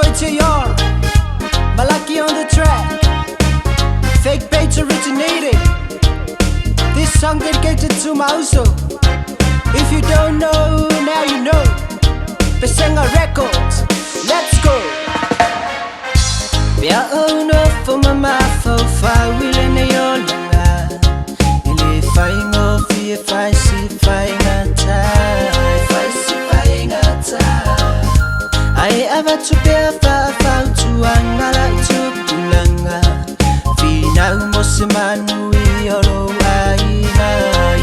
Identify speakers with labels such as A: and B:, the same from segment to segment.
A: JR, Malaki on the track. Fake Bates originated. This song dedicated to Mauso. If you don't know, now you know. Pesegarecords, let's go. Bia ono for mama for fa wile ne yolanga. Ile faingo fi fa si faingata. Fa si faingata. I ever to be fa to angala to pulanga. Fina mosimanu yolo aina.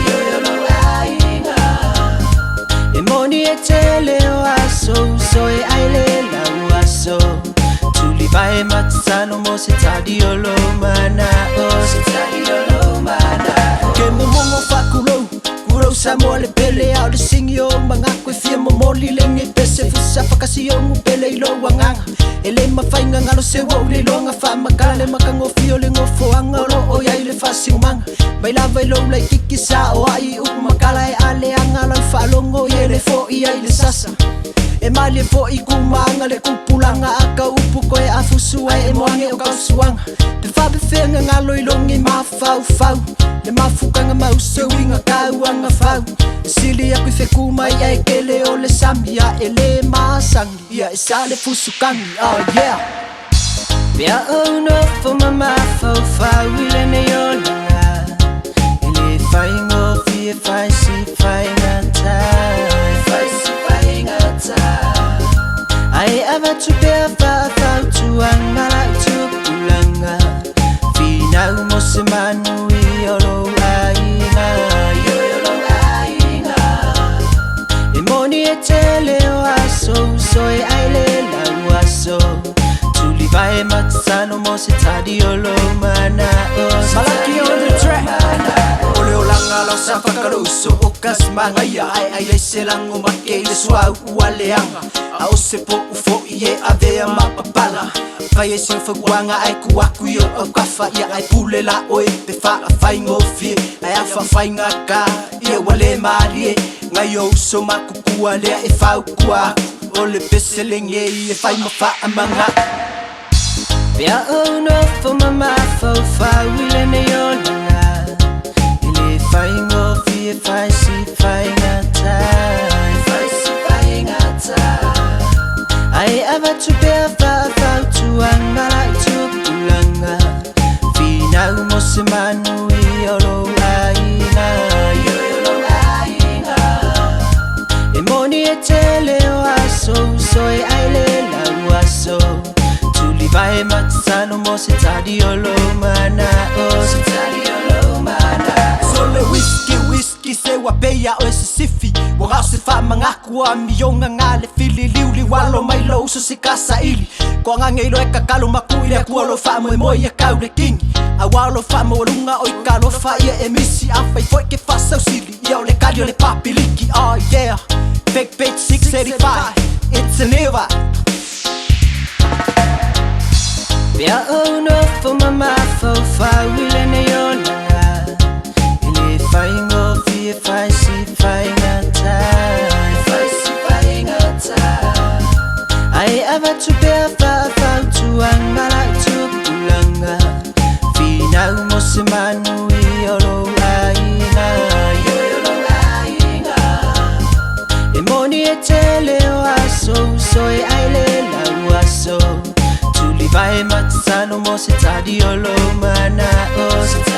A: Yolo aina. Emoni etele waso so aile la waso. Tulibae matsano mo sitadi yolo mana o sitadi yolo mana. Kemo mongo fakulo kuro sa mo le pele au le singyo mangakwe fia mo moli lenge pese fusa fakasiyo mo pele ilo wanganga. Ele mafainga ngalo se wo le longa fa makale makango fio le ngofo angalo o ya ile fasing manga. Bailava ilo le kikisa o ai up makala e ale angalo fa longo yele fo ia ile sasa. E mali fo I kumanga le kupulanga aka upuko e afusua e moange o kausuanga. Pe fa befenga ngalo ilongi mafau fau. Le mafukanga mauso winga kauanga fau. Sili ya kuifekuma ya ekele o le samia ele masangi ya esale fusukangi, oh yeah. Bia ono fo mama fau fau ile ne yolanga. Ele faingo fie faisi faingata. Faisi faingata. I ever to be a fa to angala to pulanga. Fina mosimanu yolo aina. Yolo aina. Emoni etele waso soy aile la waso. Tulibae matsano mo sitadi yolo mana o. Malaki on the track. Ole olanga lo safakaruso okas mangaya ai selang umake le swau waleanga. Au se po ufo ie avea mapapala. Faye sin fagwanga ai kuaku yo o kafa ia ai pulela oi pe fa faingo fie. Ai afa fainga ka ie wale marie. Ngayo so makukua le e fa kwa. Ole peselenge e fai mafa amanga. Bia ono for mama for fa wile ne yolanga. Ile faingo fie fai si faingata. Fai si faingata. I ever to be a fa to angala to pulanga. Fina mosimanu yolo aina. Yolo aina. Emoni etele waso soy aile la waso. Tulibae matsano mo sitadi yolo mana o sitadi yolo mana. Sole whisky se wapeya o sisifi. Wanga se fa mangaku a miyonga ngale fili liuli walo mailo so se kasa ili. Ko ngangelo e kakalo makuile ku lo fa mo ya kaule king. A walo fa mo lunga o ikalo fa ia emisi afa foi que faça o sili. Yo le cadio le papiliki, oh yeah. Fake Page 685, it's a never. Bia ono for mama for fa wile ne yolanga. Ile faingo fie fai si faingata. Fai si faingata. I ever to be a fa to angala to pulanga. Fina mosimanu yolo aina. Yolo aina. Emoni etele waso soy aile la waso. Tulibae matsano mo sitadi yolo mana o.